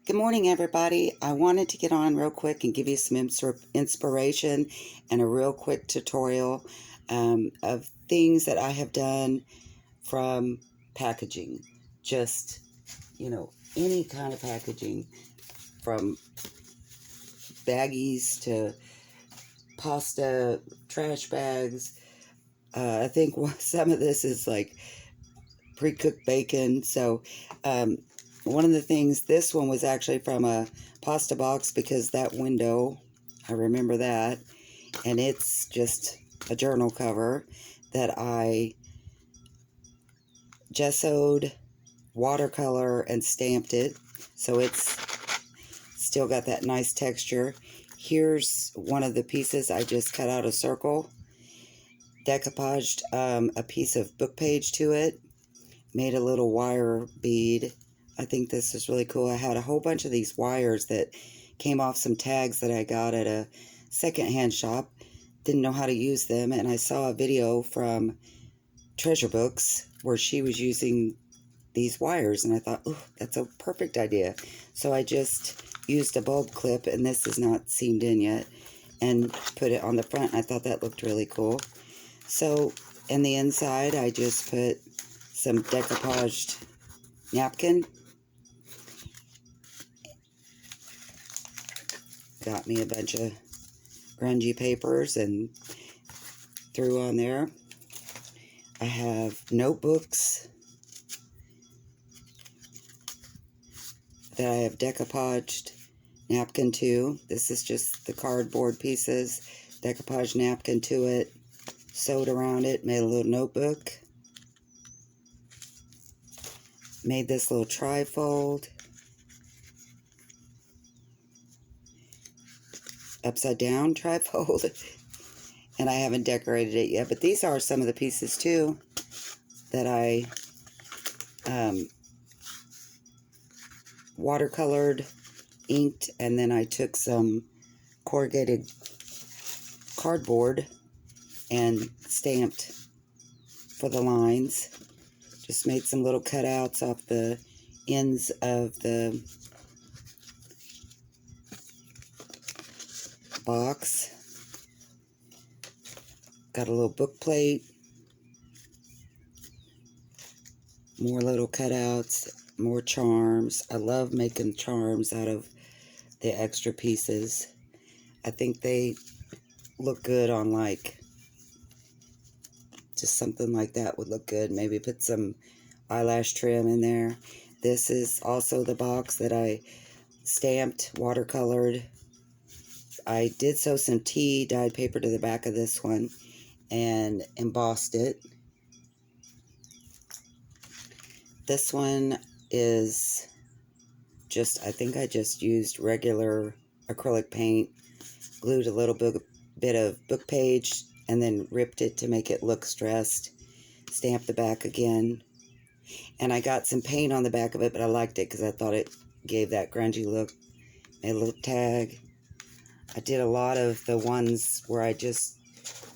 Good morning, everybody. I wanted to get on real quick and give you some inspiration and a real quick tutorial of things that I have done from packaging. Just, any kind of packaging, from baggies to pasta, trash bags. I think some of this is like pre-cooked bacon. So, one of the things, this one was actually from a pasta box because that window, I remember that. And it's just a journal cover that I gessoed, watercolor, and stamped it. So it's still got that nice texture. Here's one of the pieces. I just cut out a circle, decoupaged a piece of book page to it, made a little wire bead. I think this is really cool. I had a whole bunch of these wires that came off some tags that I got at a secondhand shop. Didn't know how to use them, and I saw a video from Treasure Books where she was using these wires, and I thought, oh, that's a perfect idea. So I just used a bulb clip, and this is not seamed in yet, and put it on the front. I thought that looked really cool. So in the inside, I just put some decoupaged napkin. Got me a bunch of grungy papers and threw on there. I have notebooks that I have decoupaged napkin to. This is just the cardboard pieces, decoupaged napkin to it, sewed around it, made a little notebook. Made this little trifold. Upside down trifold. And I haven't decorated it yet, but these are some of the pieces too that I watercolored, inked, and then I took some corrugated cardboard and stamped for the lines. Just made some little cutouts off the ends of the box. Got a little book plate. More little cutouts. More charms. I love making charms out of the extra pieces. I think they look good on, like, just something like that would look good. Maybe put some eyelash trim in there. This is also the box that I stamped, watercolored. I did sew some tea dyed paper to the back of this one and embossed it. This one is just, I think I just used regular acrylic paint, glued a little bit of book page, and then ripped it to make it look stressed. Stamped the back again. And I got some paint on the back of it, but I liked it because I thought it gave that grungy look. Made a little tag. I did a lot of the ones where I just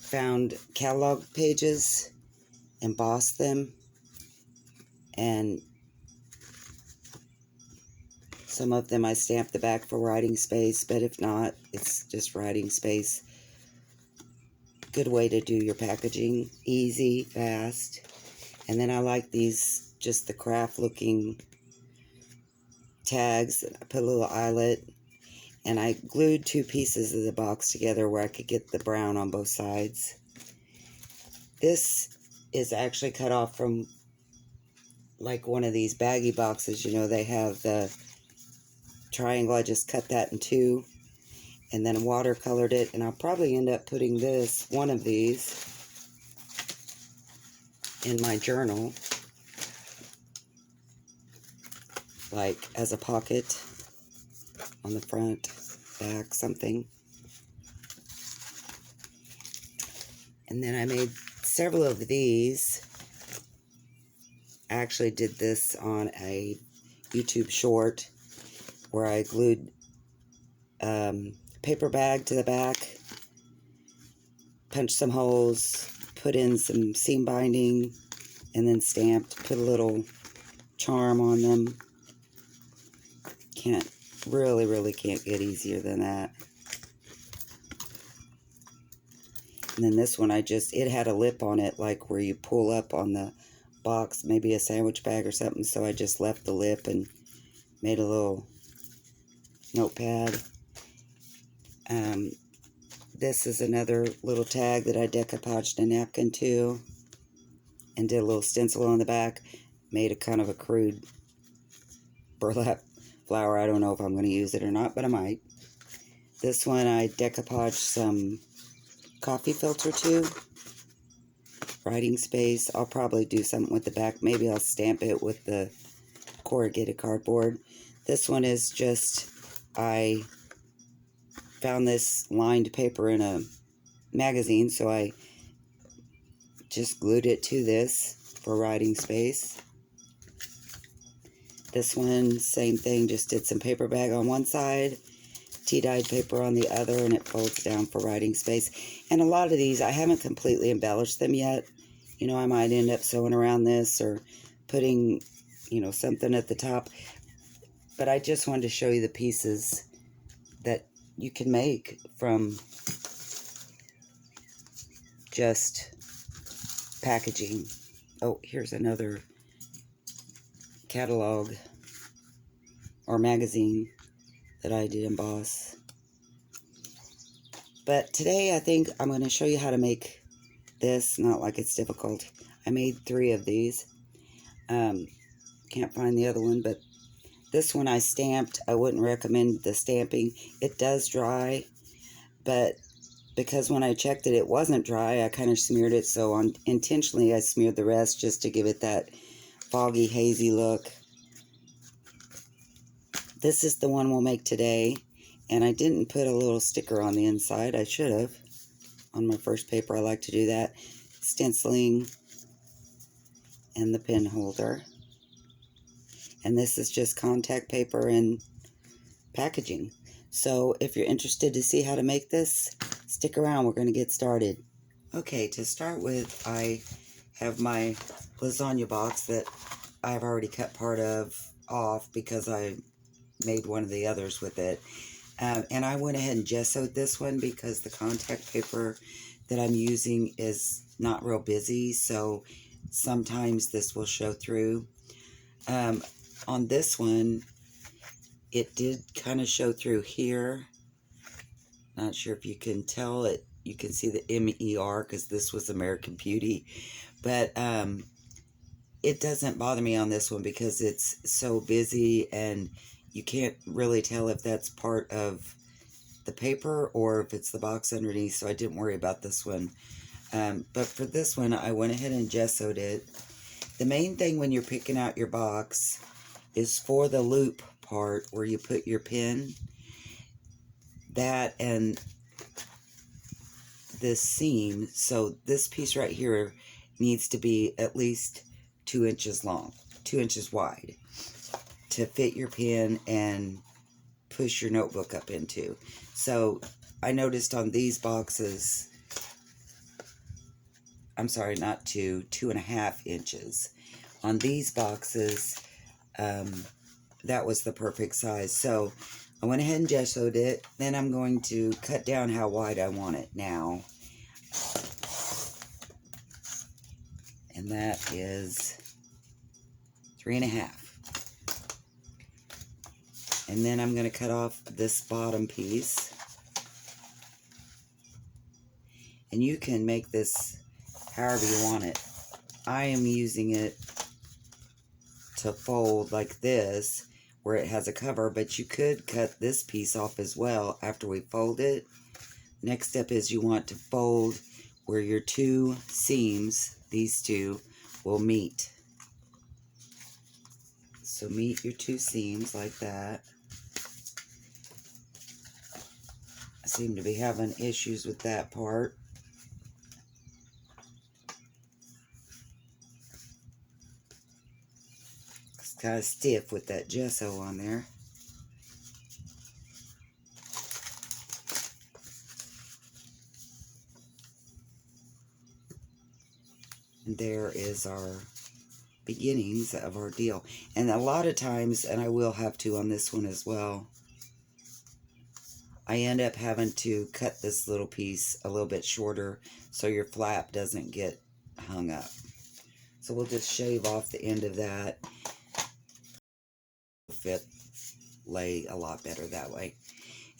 found catalog pages, embossed them, and some of them I stamped the back for writing space, but if not, it's just writing space. Good way to do your packaging. Easy, fast. And then I like these, just the craft looking tags. I put a little eyelet, and I glued two pieces of the box together where I could get the brown on both sides. This is actually cut off from like one of these baggy boxes. You know, they have the triangle. I just cut that in two and then watercolored it, and I'll probably end up putting this, one of these, in my journal, like as a pocket on the front, back, something. And then I made several of these. I actually did this on a YouTube short where I glued paper bag to the back, punched some holes, put in some seam binding, and then stamped, put a little charm on them. Can't Really can't get easier than that. And then this one, it had a lip on it, like where you pull up on the box, maybe a sandwich bag or something, so I just left the lip and made a little notepad. This is another little tag that I decoupaged a napkin to and did a little stencil on the back. Made a kind of a crude burlap flower. I don't know if I'm going to use it or not, but I might. This one I decoupaged some coffee filter to. Writing space. I'll probably do something with the back. Maybe I'll stamp it with the corrugated cardboard. This one is just, I found this lined paper in a magazine, so I just glued it to this for writing space. This one, same thing, just did some paper bag on one side, tea-dyed paper on the other, and it folds down for writing space. And a lot of these, I haven't completely embellished them yet. You know, I might end up sewing around this or putting, you know, something at the top. But I just wanted to show you the pieces that you can make from just packaging. Oh, here's another catalog or magazine that I did emboss. But today I think I'm going to show you how to make this. Not like it's difficult. I made 3 of these. Can't find the other one, but this one I stamped. I wouldn't recommend the stamping. It does dry, but because when I checked it, it wasn't dry, I kind of smeared it, so intentionally I smeared the rest just to give it that foggy, hazy look. This is the one we'll make today, and I didn't put a little sticker on the inside. I should have. On my first paper, I like to do that. Stenciling and the pen holder. And this is just contact paper and packaging. So if you're interested to see how to make this, stick around. We're going to get started. Okay, to start with, I have my lasagna box that I've already cut part of off because I made one of the others with it. And I went ahead and gessoed this one because the contact paper that I'm using is not real busy, so sometimes this will show through. On this one, it did kind of show through here. Not sure if you can tell it. You can see the MER because this was American Beauty. But it doesn't bother me on this one because it's so busy and you can't really tell if that's part of the paper or if it's the box underneath, so I didn't worry about this one. But for this one, I went ahead and gessoed it. The main thing when you're picking out your box is for the loop part where you put your pin. That and this seam, so this piece right here needs to be at least 2 inches long, 2 inches wide to fit your pin and push your notebook up into. So I noticed on these boxes, I'm sorry, not 2.5 inches. On these boxes, that was the perfect size. So I went ahead and gessoed it. Then I'm going to cut down how wide I want it now. And that is 3.5. And then I'm going to cut off this bottom piece. And you can make this however you want it. I am using it to fold like this, where it has a cover, but you could cut this piece off as well after we fold it. Next step is you want to fold where your 2 seams, these 2, will meet. So meet your 2 seams like that. I seem to be having issues with that part. It's kind of stiff with that gesso on there. And there is our beginnings of our deal. And a lot of times, and I will have to on this one as well, I end up having to cut this little piece a little bit shorter so your flap doesn't get hung up. So we'll just shave off the end of that. Fit lay a lot better that way.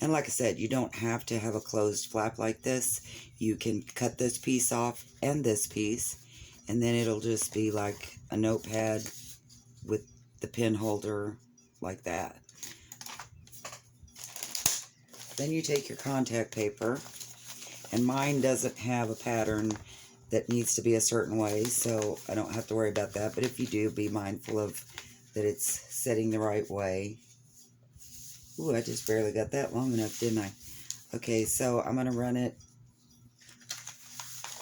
And like I said, you don't have to have a closed flap like this. You can cut this piece off and this piece, and then it'll just be like a notepad with the pen holder like that. Then you take your contact paper, and mine doesn't have a pattern that needs to be a certain way, so I don't have to worry about that. But if you do, be mindful of that it's setting the right way. Ooh, I just barely got that long enough, didn't I? Okay, so I'm going to run it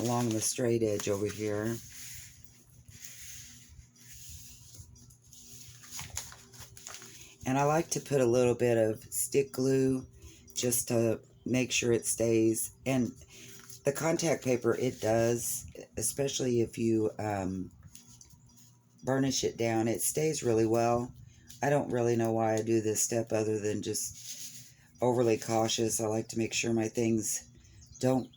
along the straight edge over here. And I like to put a little bit of stick glue just to make sure it stays. And the contact paper, it does, especially if you burnish it down, it stays really well. I don't really know why I do this step other than just overly cautious. I like to make sure my things don't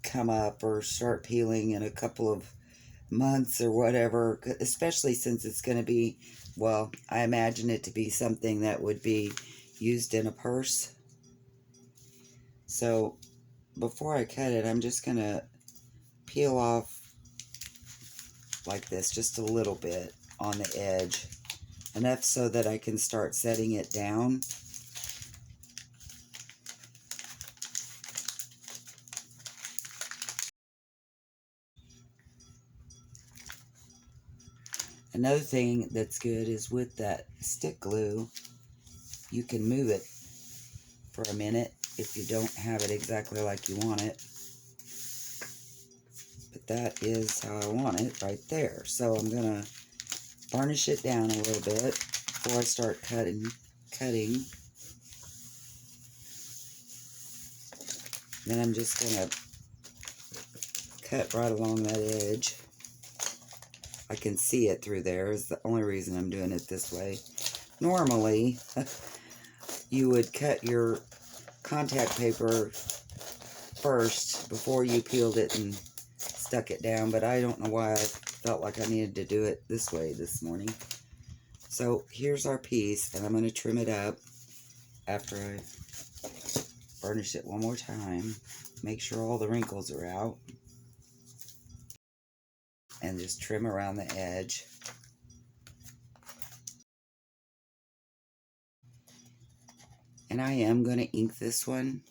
come up or start peeling in a couple of months or whatever, especially since it's going to be, well, I imagine it to be something that would be used in a purse. So before I cut it, I'm just going to peel off like this, just a little bit on the edge, enough so that I can start setting it down. Another thing that's good is with that stick glue, you can move it for a minute if you don't have it exactly like you want it. But that is how I want it right there. So I'm going to varnish it down a little bit before I start cutting. Then I'm just going to cut right along that edge. I can see it through there is the only reason I'm doing it this way. Normally, you would cut your contact paper first before you peeled it and stuck it down, but I don't know why I felt like I needed to do it this way this morning. So here's our piece, and I'm going to trim it up after I burnish it one more time. Make sure all the wrinkles are out. And just trim around the edge. And I am going to ink this one.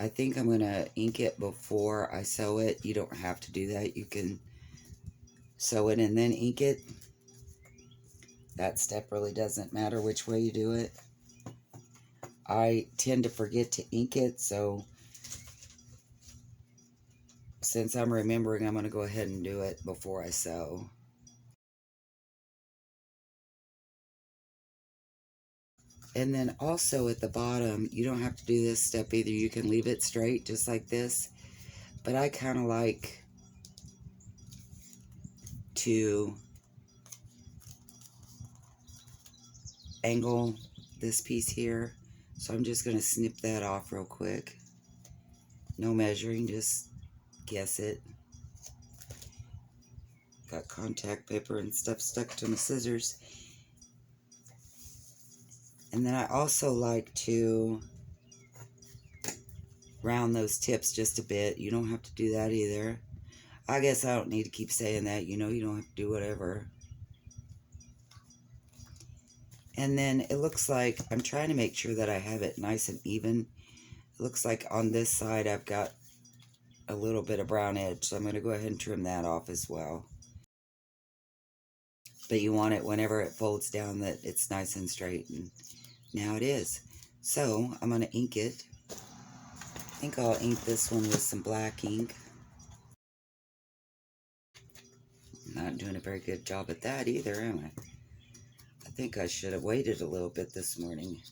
I think I'm going to ink it before I sew it. You don't have to do that. You can sew it and then ink it. That step really doesn't matter which way you do it. I tend to forget to ink it, so since I'm remembering, I'm going to go ahead and do it before I sew. And then also at the bottom, you don't have to do this step either. You can leave it straight just like this. But I kind of like to angle this piece here. So I'm just going to snip that off real quick. No measuring, just guess it. Got contact paper and stuff stuck to my scissors. And then I also like to round those tips just a bit. You don't have to do that either. I guess I don't need to keep saying that. You know, you don't have to do whatever. And then it looks like, I'm trying to make sure that I have it nice and even. It looks like on this side I've got a little bit of brown edge, so I'm going to go ahead and trim that off as well. But you want it whenever it folds down that it's nice and straight, and now it is. So I'm going to ink it. I think I'll ink this one with some black ink. Not doing a very good job at that either, am I? I think I should have waited a little bit this morning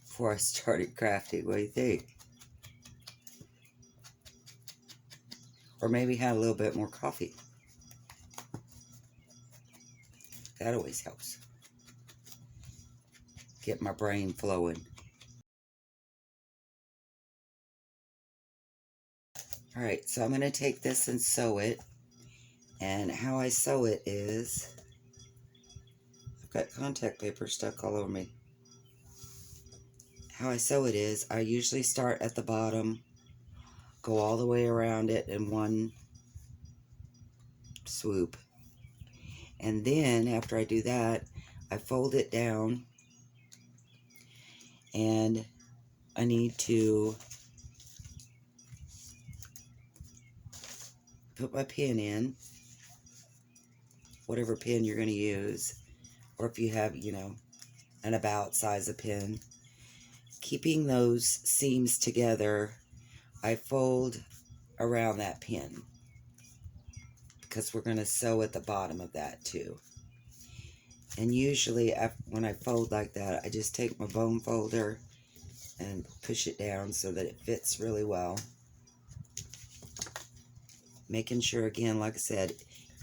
before I started crafting. What do you think? Or maybe had a little bit more coffee. That always helps. get my brain flowing. Alright, so I'm going to take this and sew it. And how I sew it is, I've got contact paper stuck all over me. How I sew it is, I usually start at the bottom, go all the way around it in one swoop. And then after I do that, I fold it down, and I need to put my pin in, whatever pin you're going to use, or if you have, you know, an about size of pin. Keeping those seams together, I fold around that pin because we're going to sew at the bottom of that too. And usually when I fold like that, I just take my bone folder and push it down so that it fits really well. Making sure, again, like I said,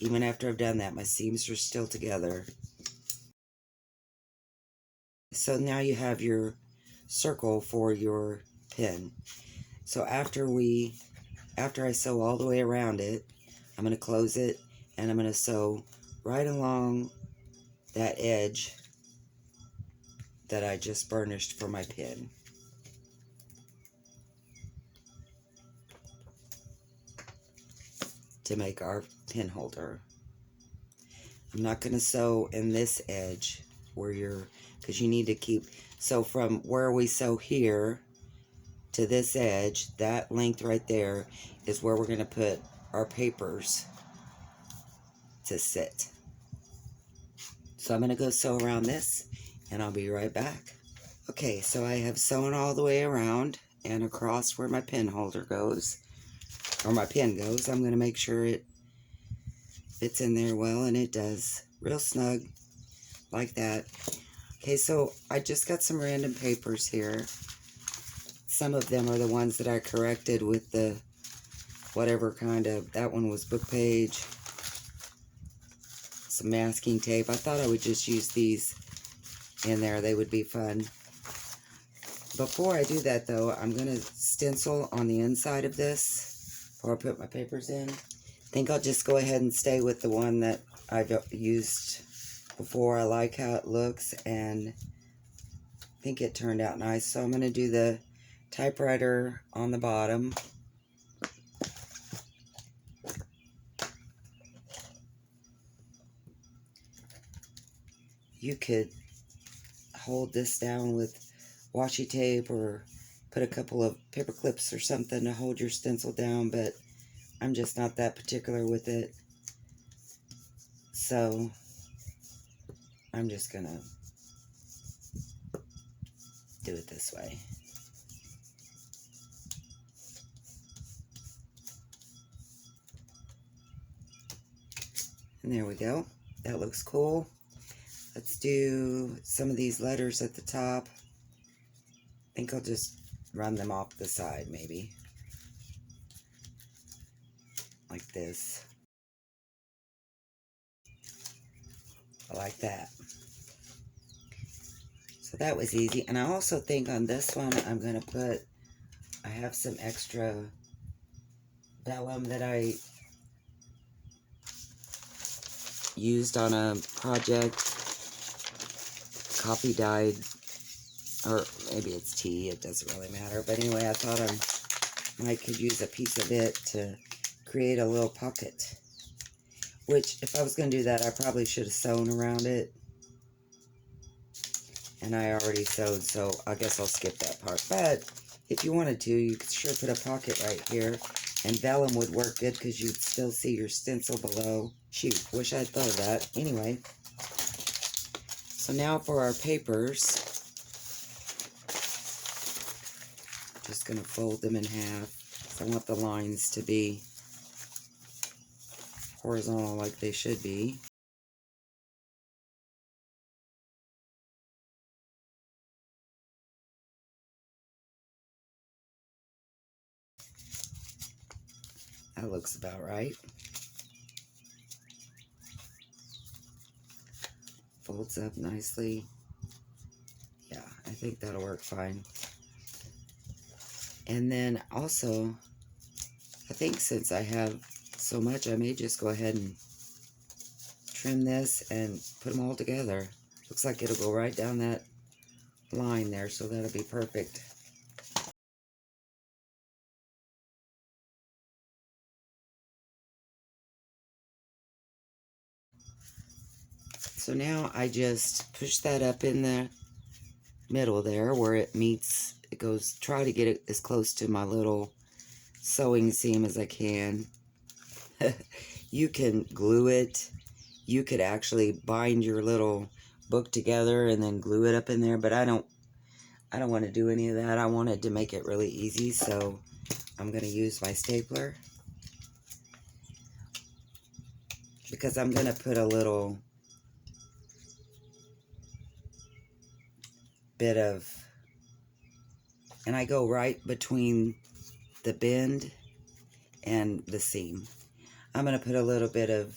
even after I've done that, my seams are still together. So now you have your circle for your pin. So after I sew all the way around it, I'm going to close it, and I'm going to sew right along that edge that I just burnished for my pin. To make our pin holder. I'm not going to sew in this edge where because you need to keep, so from where we sew here to this edge, that length right there is where we're going to put our papers to sit. So I'm going to go sew around this, and I'll be right back. Okay, so I have sewn all the way around and across where my pin holder goes, or my pin goes. I'm going to make sure it fits in there well, and it does. Real snug, like that. Okay, so I just got some random papers here. Some of them are the ones that I corrected with the whatever kind of, that one was book page. Some masking tape. I thought I would just use these in there. They would be fun. Before I do that though, I'm going to stencil on the inside of this before I put my papers in. I think I'll just go ahead and stay with the one that I've used before. I like how it looks, and I think it turned out nice. So I'm going to do the typewriter on the bottom. You could hold this down with washi tape or put a couple of paper clips or something to hold your stencil down, but I'm just not that particular with it. So I'm just going to do it this way. And there we go. That looks cool. Let's do some of these letters at the top. I think I'll just run them off the side, maybe. Like this. I like that. So that was easy. And I also think on this one, I'm going to put, I have some extra vellum that I used on a project. Coffee dyed, or maybe it's tea, it doesn't really matter. But anyway, I thought I could use a piece of it to create a little pocket. Which, if I was going to do that, I probably should have sewn around it. And I already sewed, so I guess I'll skip that part. But if you wanted to, you could sure put a pocket right here. And vellum would work good because you'd still see your stencil below. Shoot, wish I'd thought of that. Anyway, so now for our papers. Just going to fold them in half. So I want the lines to be horizontal like they should be. That looks about right. Folds up nicely. Yeah. think that'll work fine. And then also, I think since I have so much, I may just go ahead and trim this and put them all together. Looks like it'll go right down that line there, so that'll be perfect. So now I just push that up in the middle there where it meets, it goes, try to get it as close to my little sewing seam as I can. You can glue it. You could actually bind your little book together and then glue it up in there, but I don't want to do any of that. I wanted to make it really easy, so I'm going to use my stapler because I'm going to put a little bit of, and I go right between the bend and the seam. I'm going to put a little bit of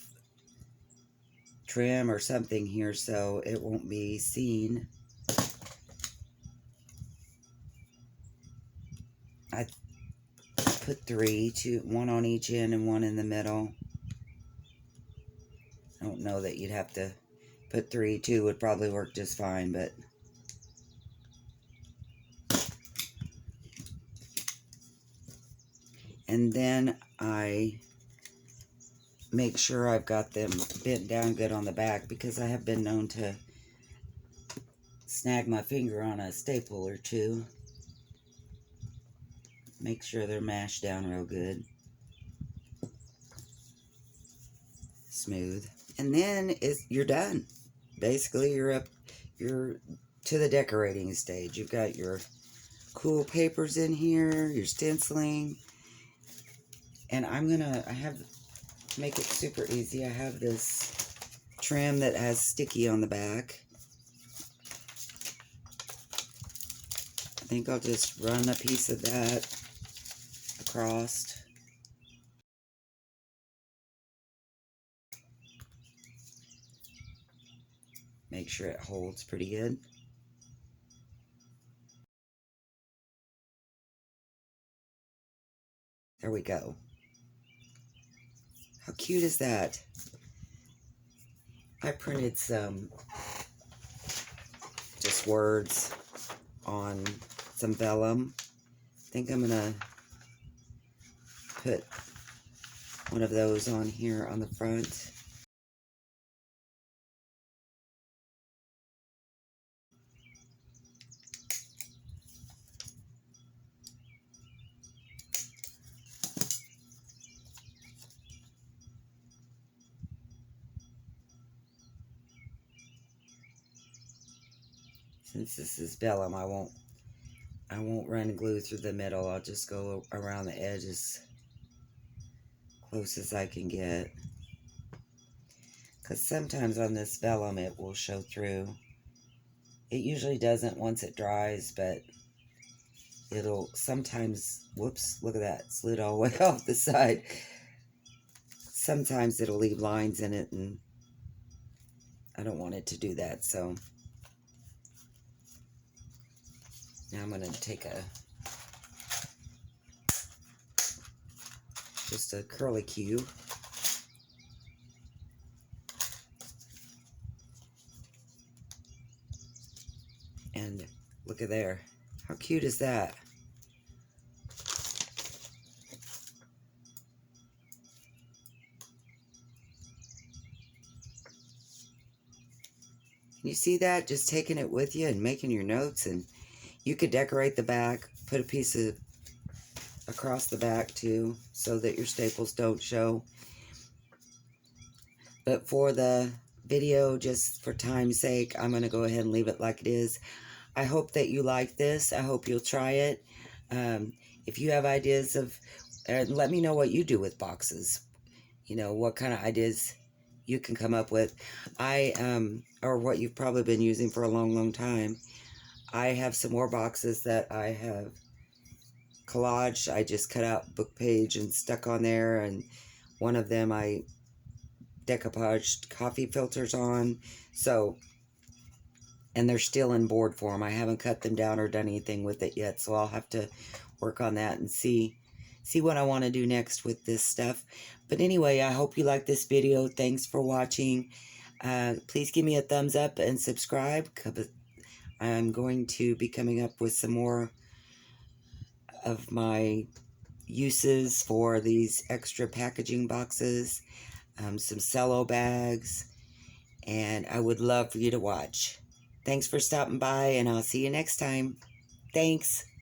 trim or something here so it won't be seen. I put 3, 2, 1 on each end and 1 in the middle. I don't know that you'd have to put 3, 2 would probably work just fine, but and then I make sure I've got them bent down good on the back because I have been known to snag my finger on a staple or two. Make sure they're mashed down real good. Smooth. And then you're done. Basically, you're to the decorating stage. You've got your cool papers in here, your stenciling. And I have, to make it super easy, I have this trim that has sticky on the back. I think I'll just run a piece of that across. Make sure it holds pretty good. There we go. How cute is that? I printed some just words on some vellum. I think I'm gonna put one of those on here on the front. Since this is vellum, I won't run glue through the middle. I'll just go around the edge as close as I can get. Because sometimes on this vellum it will show through. It usually doesn't once it dries, but it'll sometimes, whoops, look at that, slid all the way off the side. Sometimes it'll leave lines in it, and I don't want it to do that, so now I'm going to take just a curly cue. And look at there. How cute is that? Can you see that? Just taking it with you and making your notes, and you could decorate the back, put a piece of across the back too, so that your staples don't show. But for the video, just for time's sake, I'm going to go ahead and leave it like it is. I hope that you like this. I hope you'll try it. If you have ideas of, let me know what you do with boxes. You know, what kind of ideas you can come up with. Or what you've probably been using for a long, long time. I have some more boxes that I have collaged. I just cut out book page and stuck on there, and one of them I decoupaged coffee filters on. So and they're still in board form. I haven't cut them down or done anything with it yet, so I'll have to work on that and see what I want to do next with this stuff. But anyway, I hope you like this video. Thanks for watching. Please give me a thumbs up and subscribe, because I'm going to be coming up with some more of my uses for these extra packaging boxes, some cello bags, and I would love for you to watch. Thanks for stopping by, and I'll see you next time. Thanks.